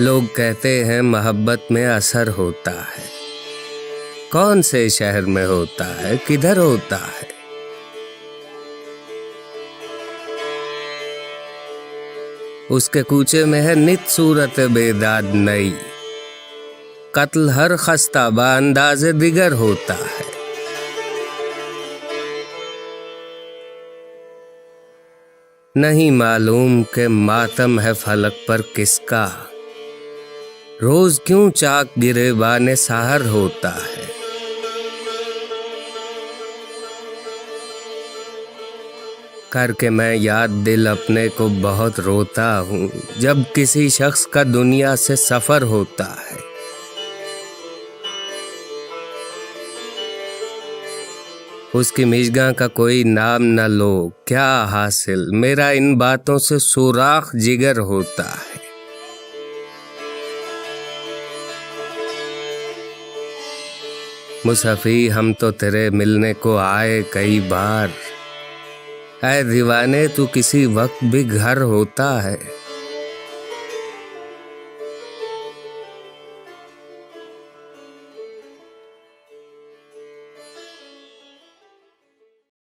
लोग कहते हैं मोहब्बत में असर होता है। कौन से शहर में होता है, किधर होता है? उसके कूचे में है नित सूरत बेदाद नई, कत्ल हर खस्ता अंदाज़े दिगर होता है। नहीं मालूम के मातम है फलक पर किसका, रोज क्यों चाक गिरे बाने साहर होता है। करके मैं याद दिल अपने को बहुत रोता हूँ, जब किसी शख्स का दुनिया से सफर होता है। उसकी मिजगा का कोई नाम न लो, क्या हासिल मेरा इन बातों से सुराख जिगर होता है। मुसफ़ी हम तो तेरे मिलने को आए कई बार, ऐ दीवाने तू किसी वक्त भी घर होता है।